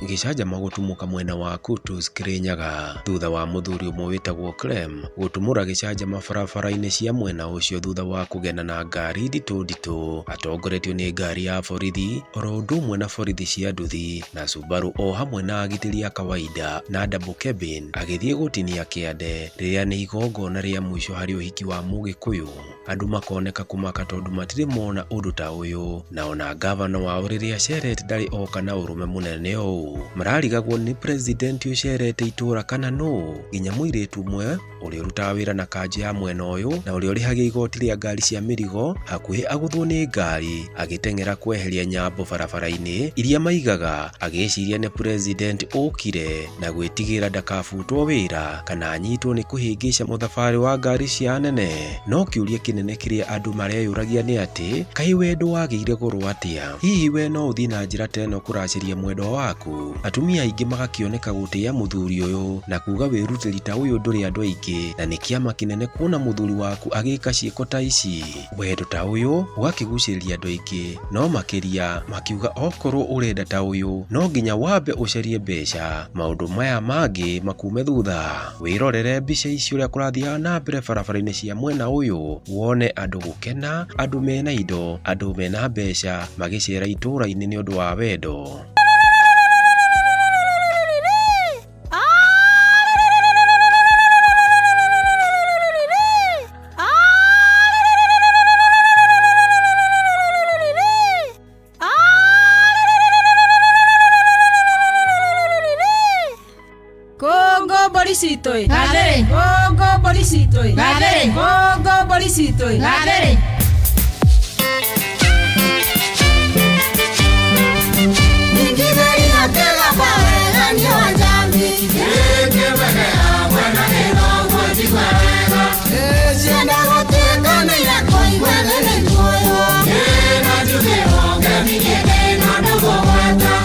Gicajama gutumuka mwena wa Kutus Kirinyaga thutha wa muthuri umwe witagwo Clem gutumura gicajama barabara-ini cia mwena ucio thutha wa kugena na ngari nditu atongoretio ni ngari ya borithi oro undu umwe na borithi cia nduthi na Subaru o hamwe na agitiri a kawaida na double cabin agithie gutinia kiande riria ni igongona ria mwisho hari uhiki wa Mugikuyu. Andu makoneka kumaka tondu matire mona undu ta uyu na ona gavana wao riria Sherret ndari oka na urume munene o mararigagwo ni president Sherret itura kana no nginya muiritu mwe uri urutaga wira na kanji ya mwena uyu na uri urihagia igoti ria ngari cia mirigo hakuhi aguthwo ni ngari agitengera kweheria nyambo barabara-ini iria maigaga agiciria ni president ukire na gwitigira ndakabutwo wira kana anyitwo ni kuhingisha muthabari wa ngari cia nene. No kiuria kinene kiria andu mareyuragia ni ati kai wendo wagire goro atia hihi we no uthi na njira teno kuraciria mwendo waku. Atumia aingi magakioneka gutia muthuri uyu na kuga wirutiri ta uyu nduri andu aingi na ni kiama kinene kuona muthuri waku agika ciiko ta ici. Wendo ta uyu ugakiguciriria andu aingi no makiria makiuga okorwo urenda ta uyu no nginya wambe ucarie mbeca maundu maya mangi makume thutha. Wirorere mbica ici uria kurathiaga na mbere barabara-ini cia mwena uyu wone andu gukena andu mena indo andu mena mbeca magicera itura-ini ni undu wa wendo. Bolisitoy, gadere. Gogo bolisitoy, gadere. Gogo bolisitoy, gadere. Ningiberi atela pawe ndio anjambi. Kebega bwana neno ngoti kwega. Sienda wote kama ya koi wewe ni moyo. Na juke onge migeke na dogo wata.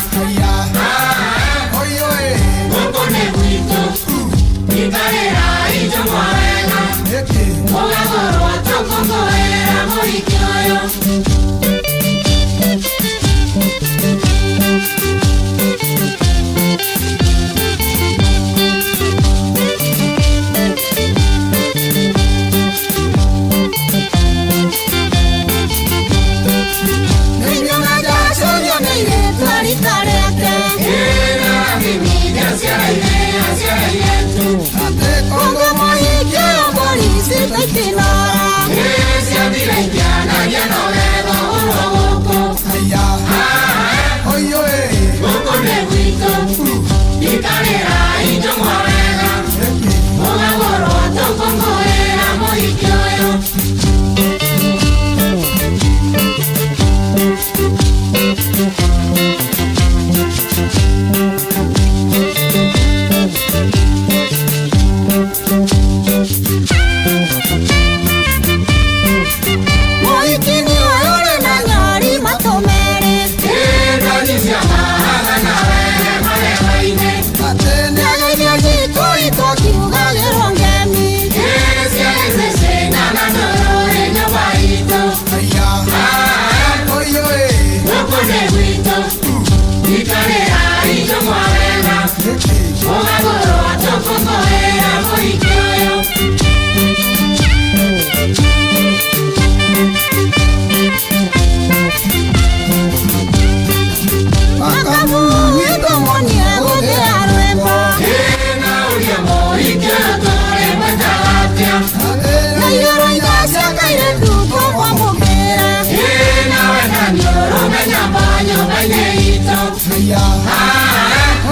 Ikarera ijomoena Mogagoro tokongoera morikioyo Niñona ya soñó neire floritarete Era mi vida hacia la idea hacia la viento Congo moike bolisito itinora Esa vida indiana ya no veo urobuko Oyo Boko neguito Ikanera ijomoega Mogagoro tokongoera morikioyo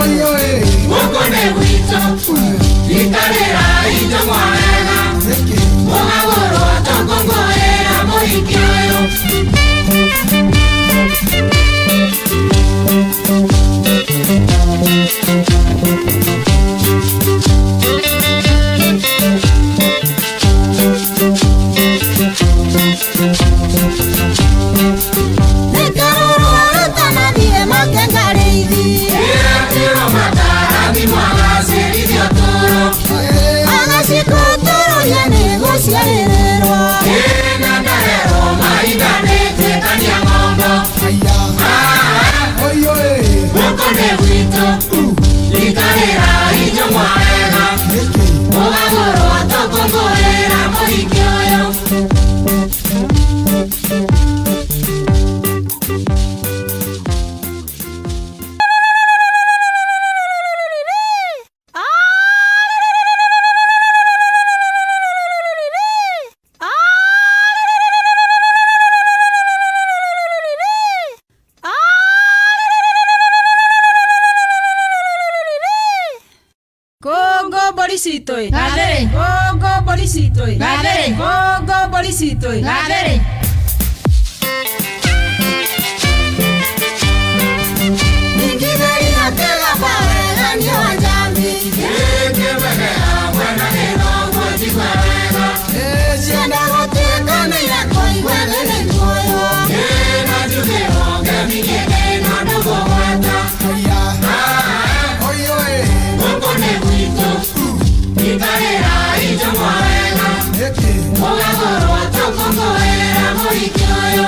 Oyo, ikarĩra ijo mwega mũgagũrwo tũkũngũĩra mũhiki ũyũ. Gogo borisitoi. Gadere. Gogo borisitoi. Gadere. Gogo borisitoi. Gadere. Ingiberi atega pawega ndio wajambi. Ekebegea mwana nĩrongo tikwega. Cienda gũtuĩka nĩirakoigua gene guoyo. Ĩna njugĩro ngemigĩge na ndũgũgwata. Gũkũ nĩ gwitũ. Ikarĩra ijo mwega. Mũgagũrwo tũkũngũĩra mũhiki ũyũ.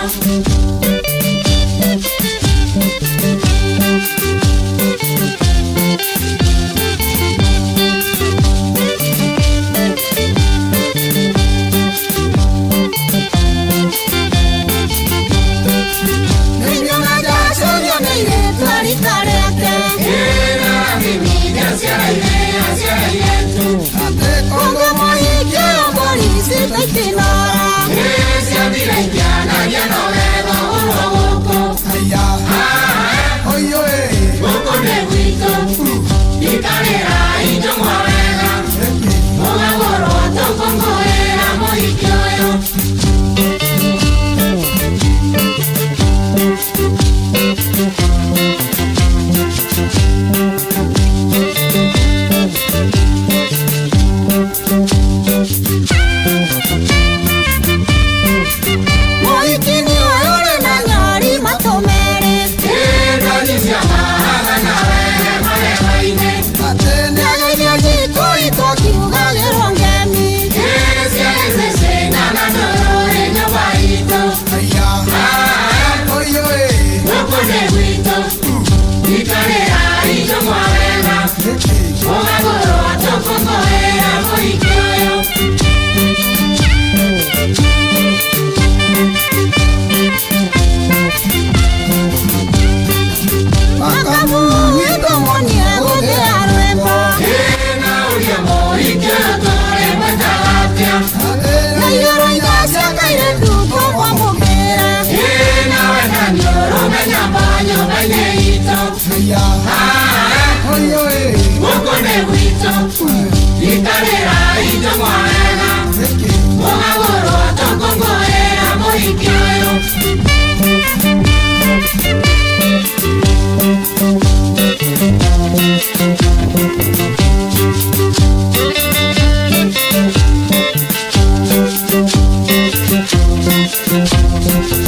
Ikarĩra ijo mwega, mũgagũrwo tũkũngũĩra